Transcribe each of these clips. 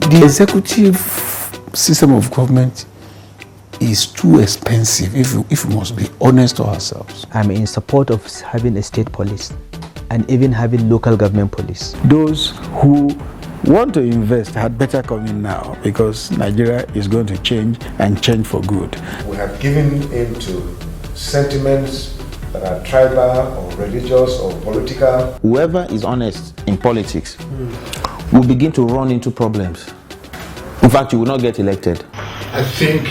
The executive system of government is too expensive if we must be honest to ourselves. I'm in support of having a state police and even having local government police. Those who want to invest had better come in now, because Nigeria is going to change and change for good. We have given in to sentiments that are tribal or religious or political. Whoever is honest in politics will begin to run into problems. In fact, you will not get elected. I think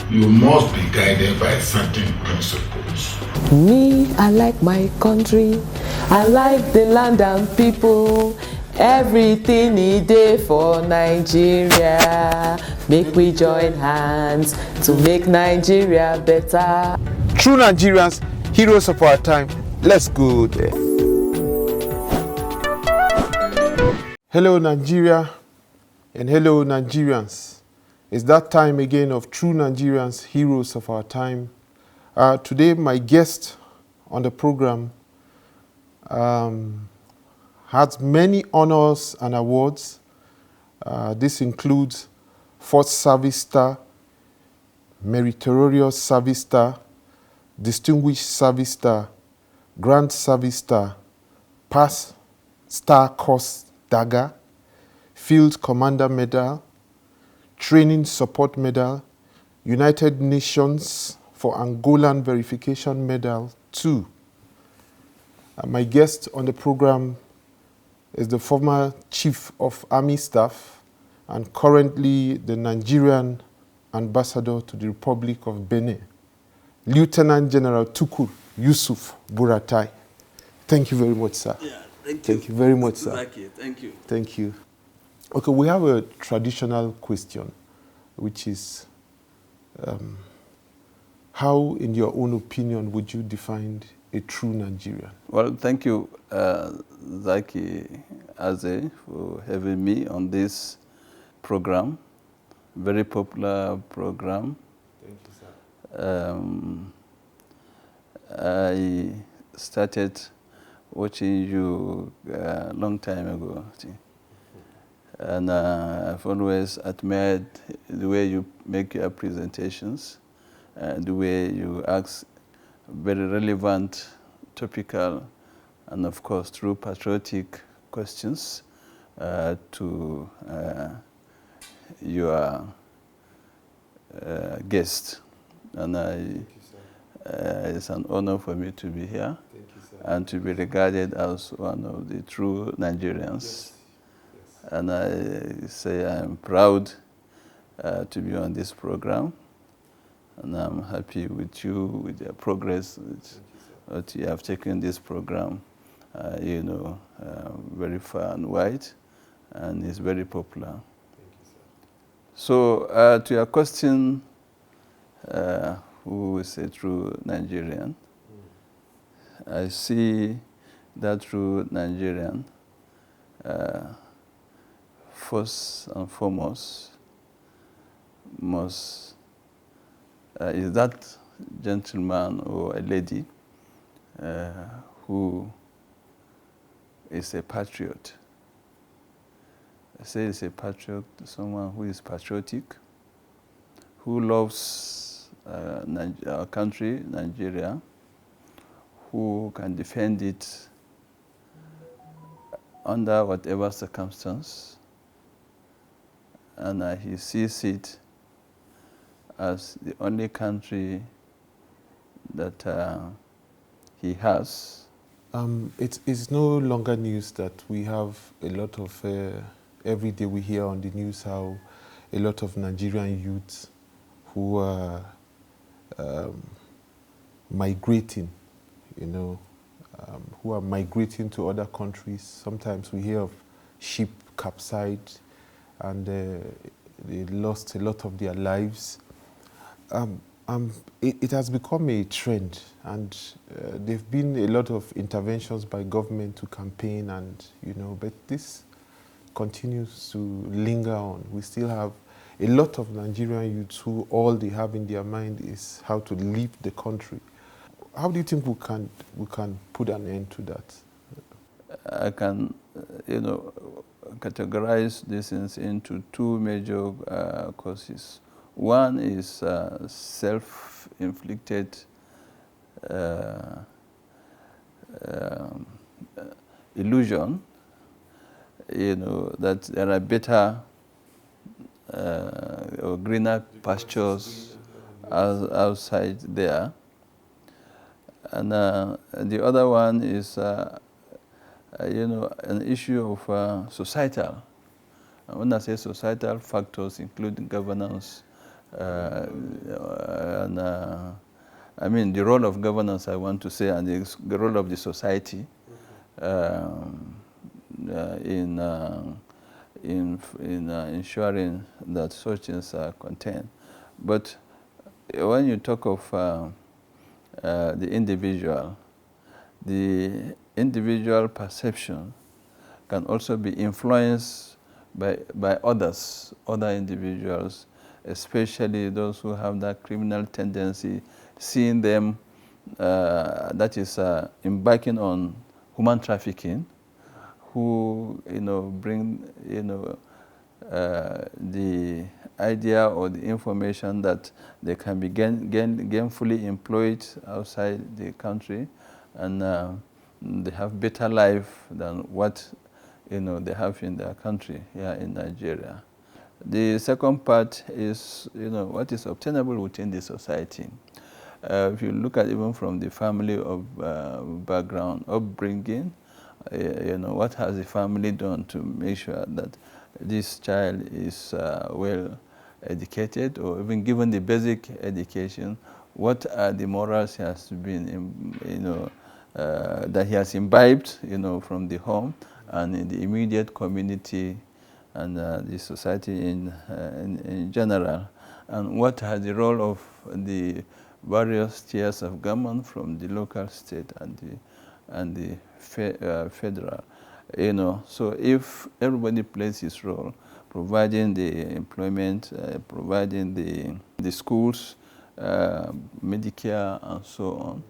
you must be guided by certain principles. Me, I like my country. I like the land and people. Everything is there for Nigeria. Make we join hands to make Nigeria better. True Nigerians, heroes of our time. Let's go there. Hello Nigeria and hello Nigerians. It's that time again of True Nigerians, heroes of our time. Today my guest on the program has many honors and awards. This includes First Service Star, Meritorious Service Star, Distinguished Service Star, Grand Service Star, Pass Star Cross Dagger, Field Commander Medal, Training Support Medal, United Nations for Angolan Verification Medal 2. My guest on the program is the former Chief of Army Staff and currently the Nigerian Ambassador to the Republic of Benin, Lieutenant General Tukur Yusuf BURATAI. Thank you very much, sir. Yeah, thank you. Thank you very much, sir. Thank you. Thank you. Okay, we have a traditional question, which is, how, in your own opinion, would you define a true Nigerian? Well, thank you, Zaki Aze, for having me on this program. Very popular program. Thank you, sir. I started watching you a long time ago. And I've always admired the way you make your presentations, the way you ask very relevant, topical, and of course true patriotic questions to your guest. And it's an honor for me to be here and to be regarded as one of the true Nigerians. Yes. And I say I'm proud to be on this program, and I'm happy with you, with your progress, that you have taken this program, very far and wide, and it's very popular. Thank you, sir. So to your question, who is a true Nigerian? I see that true Nigerian first and foremost is that gentleman or a lady who is a patriot. I say it's a patriot, someone who is patriotic, who loves our country, Nigeria, who can defend it under whatever circumstance, and he sees it as the only country that he has. It's no longer news that we have a lot of, every day we hear on the news how a lot of Nigerian youths who are migrating, who are migrating to other countries. Sometimes we hear of ship capsized and they lost a lot of their lives. It has become a trend, and there have been a lot of interventions by government to campaign, and but this continues to linger on. We still have a lot of Nigerian youths who all they have in their mind is how to leave the country. How do you think we can put an end to that? I can, categorize these things into two major causes. One is self-inflicted illusion, that there are better or greener pastures outside there. And the other one is, an issue of societal. And when I say societal factors, including governance, and I mean the role of governance, I want to say, and the role of the society in ensuring that such things are contained. But when you talk of the individual perception can also be influenced by other individuals, especially those who have that criminal tendency, seeing them, that is embarking on human trafficking, who bring the idea or the information that they can be gainfully employed outside the country, and they have better life than what they have in their country here in Nigeria. The second part is what is obtainable within the society. If you look at even from the family of background, upbringing, what has the family done to make sure that this child is well educated, or even given the basic education? What are the morals he has been, that he has imbibed, from the home and in the immediate community and the society in general? And what has the role of the various tiers of government, from the local, state, and the federal? So if everybody plays his role, providing the employment, providing the schools, Medicare, and so on,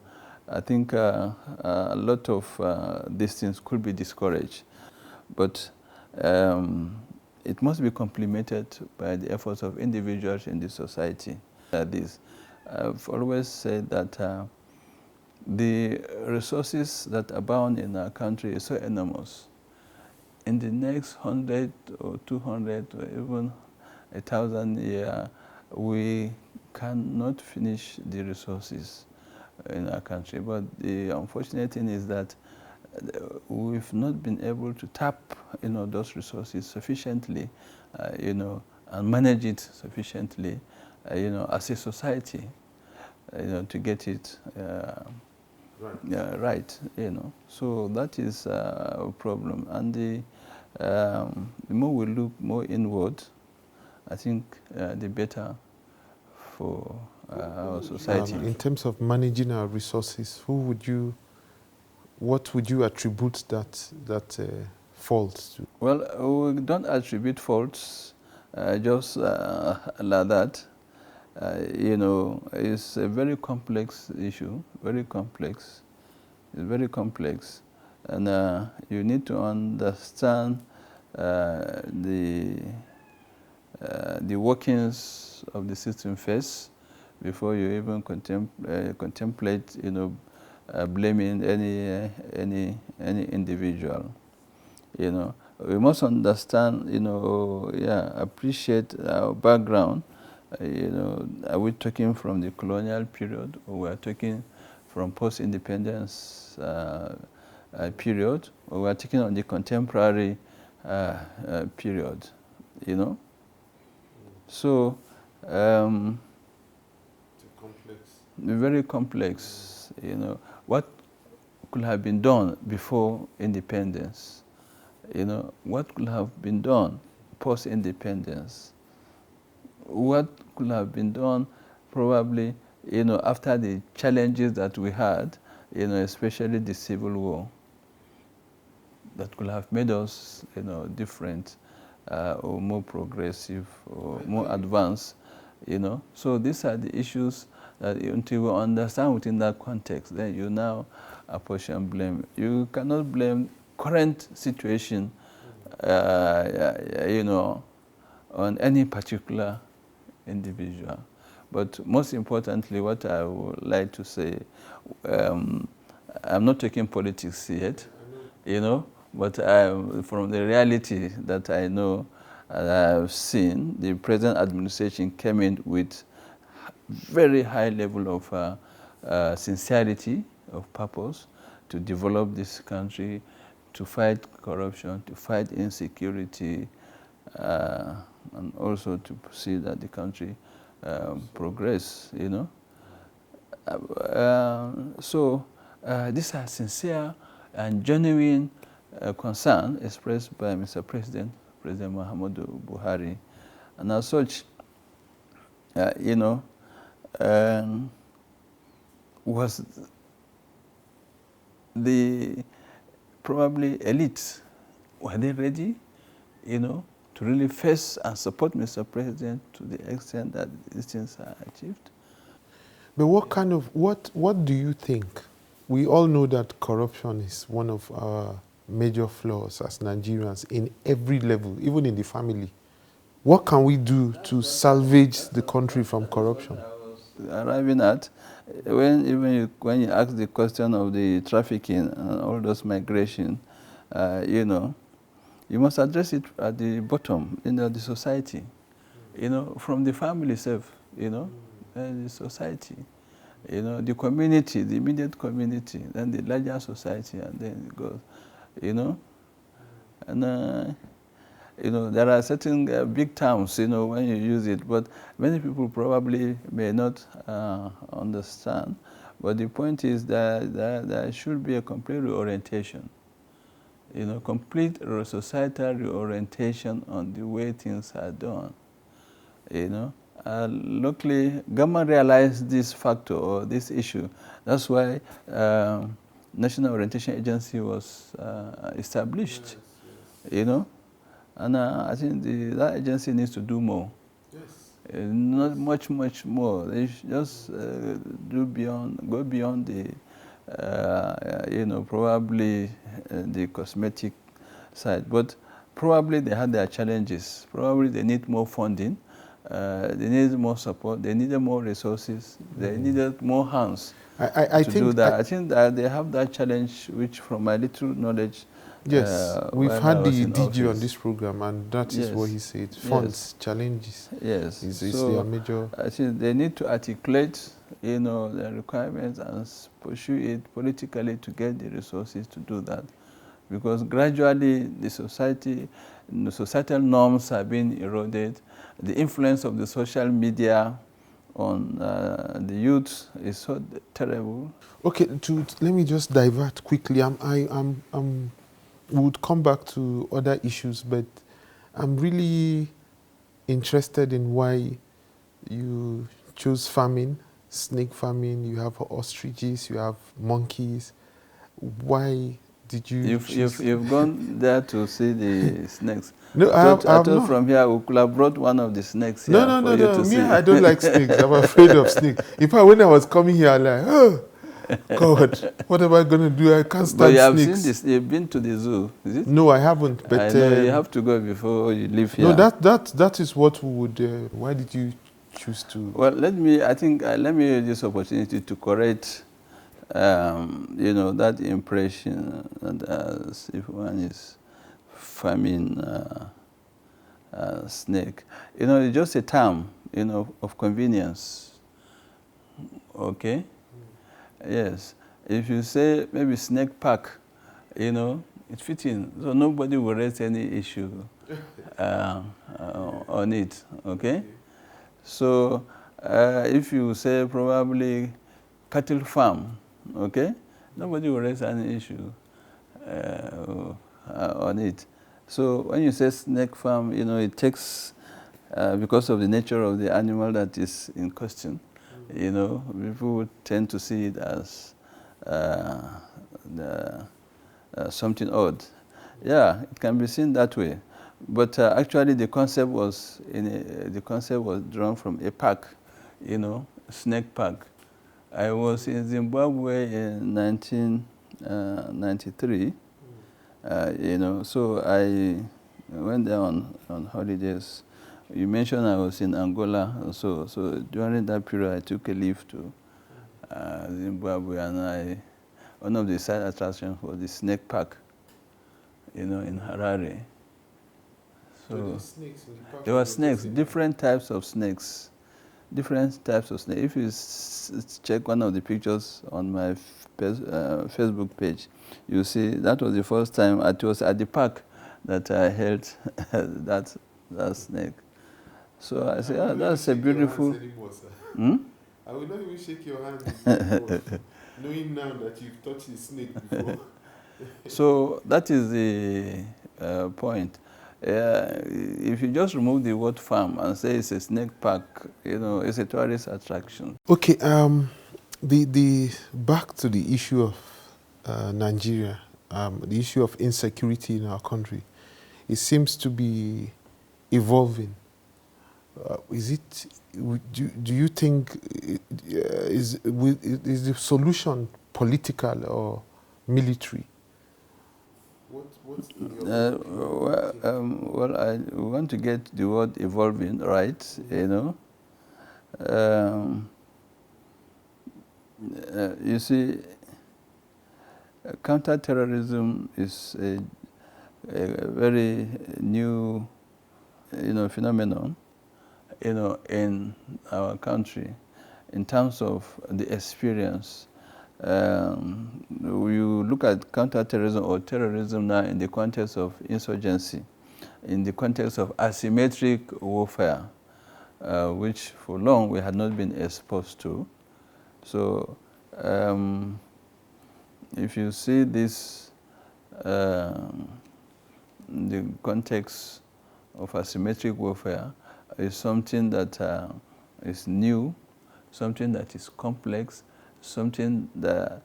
I think a lot of these things could be discouraged. But it must be complemented by the efforts of individuals in the society. I've always said that the resources that abound in our country is so enormous. In the next 100 or 200 or even 1,000 years, we cannot finish the resources in our country. But the unfortunate thing is that we've not been able to tap those resources sufficiently, and manage it sufficiently, as a society, to get it right. So that is a problem. And the more we look more inward, I think the better for our society. In terms of managing our resources, what would you attribute that fault to? Well, we don't attribute faults just like that. It's a very complex issue, very complex. It's very complex. And you need to understand the workings of the system first before you even contemplate, blaming any individual. We must understand, appreciate our background. Are we talking from the colonial period, or we are talking from post-independence period, or we are taking on the contemporary period? So very complex. What could have been done before independence? What could have been done post-independence? What could have been done probably, after the challenges that we had, especially the Civil War, that could have made us, different, or more progressive, or more advanced, So these are the issues that until we understand within that context, then you now apportion blame. You cannot blame current situation you know, on any particular individual. But most importantly, what I would like to say, I'm not taking politics yet, you know, but from the reality that I know and I've seen, the present administration came in with very high level of sincerity of purpose to develop this country, to fight corruption, to fight insecurity, and also to see that the country progress, you know. So these are sincere and genuine concern expressed by Mr. President, President Muhammadu Buhari. And as such, you know, was the probably elite, were they ready, you know, to really face and support Mr. President to the extent that these things are achieved? But what do you think? We all know that corruption is one of our major flaws as Nigerians in every level, even in the family. What can we do to salvage the country from corruption? Arriving at, when you ask the question of the trafficking and all those migration, you know, you must address it at the bottom, in the society, you know, from the family itself, you know, and the society, you know, the community, the immediate community, then the larger society, and then it goes, you know. And you know, there are certain big terms, you know, when you use it, but many people probably may not understand. But the point is that there should be a complete reorientation, you know, complete societal reorientation on the way things are done, you know. Luckily, government realized this factor or this issue. That's why National Orientation Agency was established, you know. And I think that agency needs to do more. Yes. Not much more. They should just go beyond the, you know, probably the cosmetic side. But probably they had their challenges. Probably they need more funding. They need more support. They needed more resources. They needed more hands to do that. I think that they have that challenge, which from my little knowledge, yes, we've had the DG on this program, and that is what he said. Funds, challenges. Yes, is their major. I think they need to articulate, you know, the requirements and pursue it politically to get the resources to do that, because gradually the societal norms are being eroded. The influence of the social media on the youth is so terrible. Okay, let me just divert quickly. We would come back to other issues, but I'm really interested in why you chose farming, snake farming. You have ostriches, you have monkeys. Why did you choose? You've gone there to see the snakes. No, I thought from here we could have brought one of the snakes here for you to see. I don't like snakes. I'm afraid of snakes. In fact, when I was coming here, I'm like, oh, God, what am I going to do? I can't stand snakes. But you have seen this. You've been to the zoo, is it? No, I haven't. But I know, you have to go before you leave here. No, that is what we would. Why did you choose to? Well, let me use this opportunity to correct, you know, that impression that if one is farming snake, you know, it's just a term, you know, of convenience. Okay. Yes, if you say maybe snake park, you know, it's fitting, so nobody will raise any issue on it, okay? So if you say probably cattle farm, okay, nobody will raise any issue on it. So when you say snake farm, you know, it takes, because of the nature of the animal that is in question, you know, people would tend to see it as something odd. Yeah, it can be seen that way. But actually the concept was drawn from a park, you know, snake park. I was in Zimbabwe in 1993, you know, so I I went there on holidays. You mentioned I was in Angola, so during that period I took a leave to Zimbabwe, and one of the side attractions was the snake park, in Harare. So there were snakes, different types of snakes. Different types of snakes. If you check one of the pictures on my Facebook page, you see that was the first time it was at the park that I held that snake. So I said, oh, that's a beautiful. I will not even shake your hand anymore, knowing now that you've touched a snake before. So that is the point. If you just remove the word farm and say it's a snake park, it's a tourist attraction. Okay, the back to the issue of Nigeria, the issue of insecurity in our country, it seems to be evolving. Do you think is the solution political or military? Well, I want to get the word evolving right, you see, counterterrorism is a very new, phenomenon, in our country, in terms of the experience. You look at counterterrorism or terrorism now in the context of insurgency, in the context of asymmetric warfare, which for long we had not been exposed to. So if you see this, the context of asymmetric warfare is something that is new, something that is complex, something that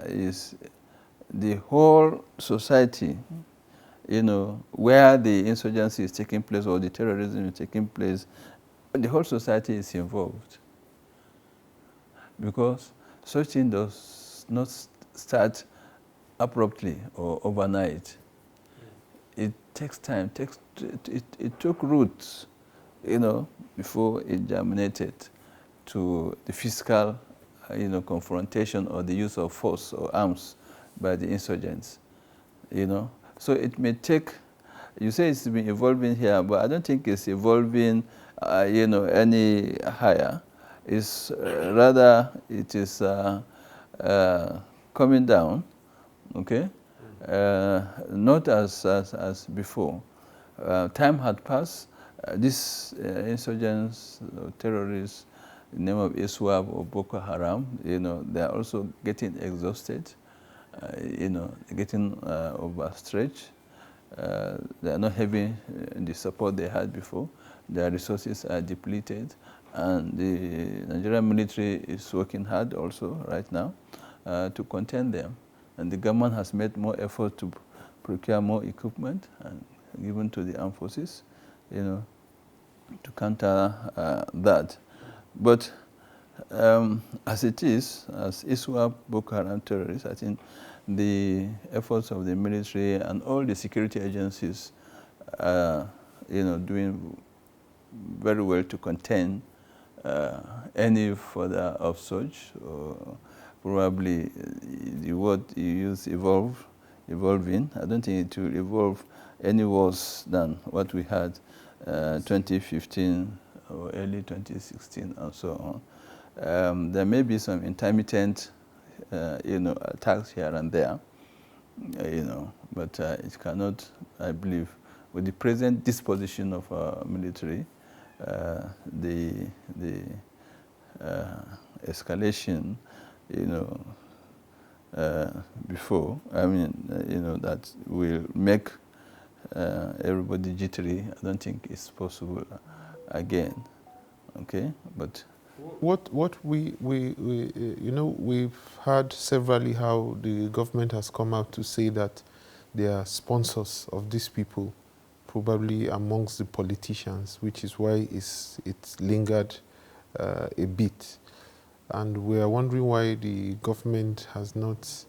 is the whole society, where the insurgency is taking place or the terrorism is taking place, the whole society is involved. Because such thing does not start abruptly or overnight. It takes time. It took roots, before it germinated to the physical, confrontation or the use of force or arms by the insurgents, So it may take, you say it's been evolving here, but I don't think it's evolving, any higher. It's rather, it is coming down, okay? Not as before. Time had passed. These insurgents, terrorists, in the name of ISWAP or Boko Haram, they are also getting exhausted, getting overstretched. They are not having the support they had before. Their resources are depleted, and the Nigerian military is working hard also right now to contain them. And the government has made more effort to procure more equipment and given to the armed forces, to counter that. But as it is, as ISWAP, Boko Haram terrorists, I think the efforts of the military and all the security agencies are, doing very well to contain any further upsurge, or probably the word you use, evolving. I don't think it will evolve any worse than what we had 2015 or early 2016 and so on. There may be some intermittent, attacks here and there, but it cannot, I believe, with the present disposition of our military, the escalation, before, that will make everybody jittery. I don't think it's possible again. Okay, but what we've heard severally how the government has come out to say that they are sponsors of these people, probably amongst the politicians, which is why it's lingered a bit. And we are wondering why the government has not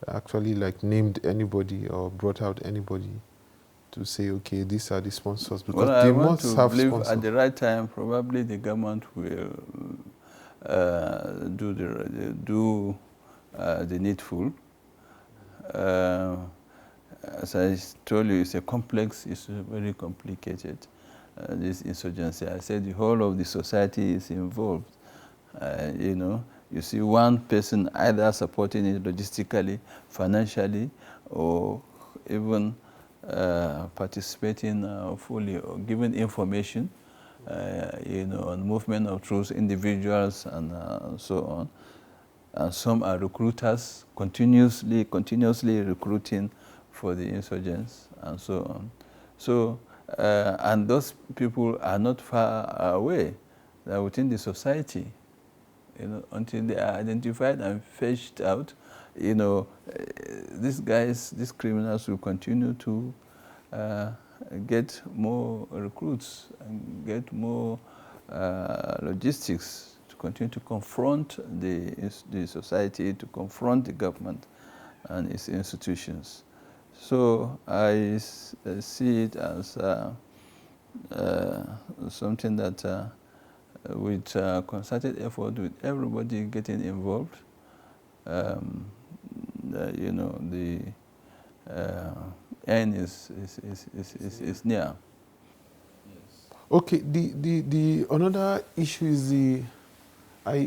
actually named anybody or brought out anybody to say, okay, these are the sponsors? Because Well, I they want must to have believe sponsors. at the right time, probably the government will do the needful. As I told you, it's a complex, it's very complicated, this insurgency. I said the whole of the society is involved. You know, you see one person either supporting it logistically, financially, or even participating fully or giving information, you know, on movement of troops, individuals, and so on. And some are recruiters, continuously recruiting for the insurgents, and so on. So, and those people are not far away. They are within the society. You know, until they are identified and fetched out, you know, these criminals will continue to get more recruits and get more logistics to continue to confront the society, to confront the government and its institutions. So I see it as something that with concerted effort, with everybody getting involved, you know, the end is near. Okay, the another issue is I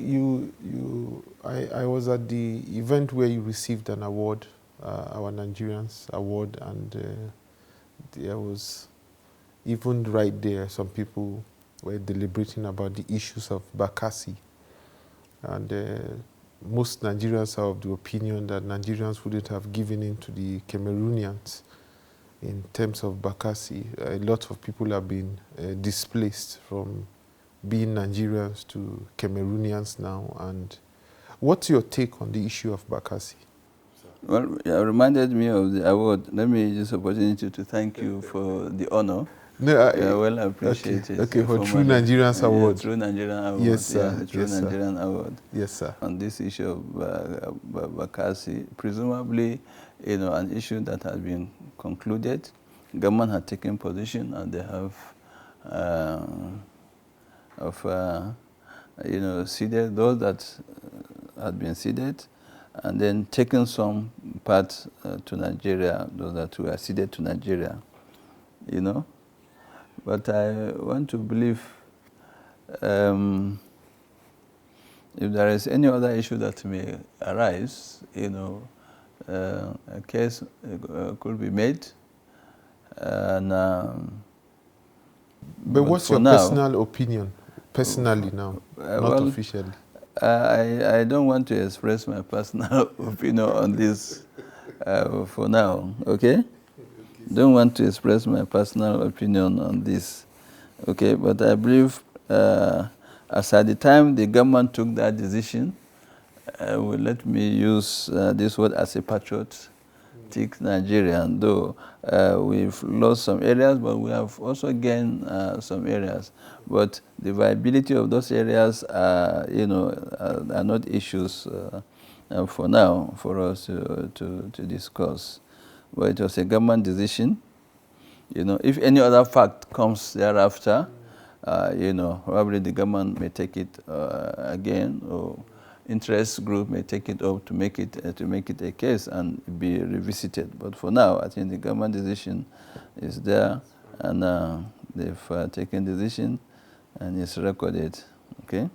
was at the event where you received an award, our Nigerians award, and there was, even right there, some people were deliberating about the issues of Bakassi. And most Nigerians are of the opinion that Nigerians wouldn't have given in to the Cameroonians in terms of Bakassi. A lot of people have been displaced from being Nigerians to Cameroonians now. And what's your take on the issue of Bakassi? Well, it reminded me of the award. Let me use this opportunity to thank you for the honor. No, well appreciated. Okay, for True Nigerians Award. True Nigerian Award. Yes, sir. Yeah, the True Nigerian Award. Yes, sir. On this issue of Bakassi, presumably, you know, an issue that has been concluded. Government had taken position, and they have, you know, seeded those that had been seeded, and then taken some part to Nigeria, those that were seeded to Nigeria, you know. But I want to believe if there is any other issue that may arise, you know, a case could be made. And, but what's your personal opinion, personally now, not officially? I don't want to express my personal opinion on this for now, okay? Don't want to express my personal opinion on this, okay? But I believe as at the time the government took that decision, will let me use this word as a patriotic Nigerian, though we've lost some areas, but we have also gained some areas. But the viability of those areas, you know, are not issues for now for us to discuss. But it was a government decision. You know, if any other fact comes thereafter, you know, probably the government may take it again, or interest group may take it up to make it a case and be revisited. But for now, I think the government decision is there, and they've taken decision, and it's recorded. Okay.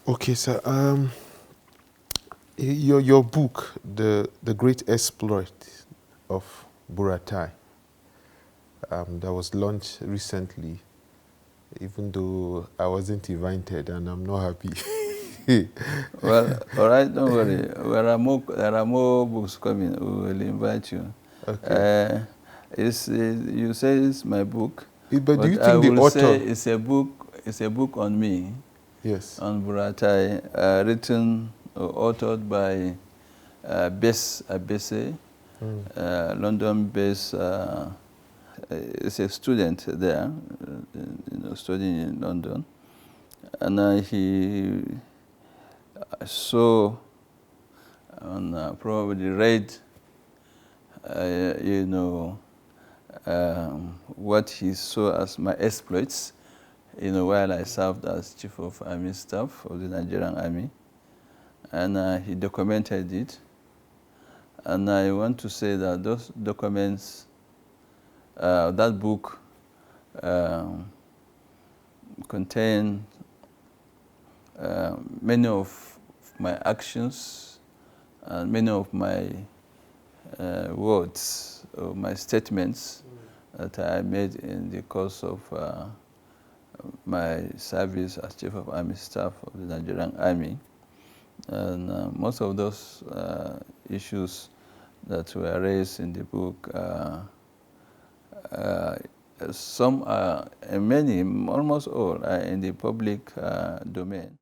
Okay, sir. Your book, the Great Exploit of BURATAI, that was launched recently, even though I wasn't invited, and I'm not happy. Well, all right, don't worry. There are more books coming. We will invite you. Okay. You say it's my book, but do you think the author? Say it's a book on me. Yes. On BURATAI, written or authored by Bess Abese, London-based. Is a student there, you know, studying in London, and he saw and probably read, you know, what he saw as my exploits, while I served as Chief of Army Staff of the Nigerian Army. And he documented it. And I want to say that those documents, that book contain many of my actions and many of my words or my statements that I made in the course of my service as Chief of Army Staff of the Nigerian Army. And most of those issues that were raised in the book, some are, many, almost all, are in the public domain.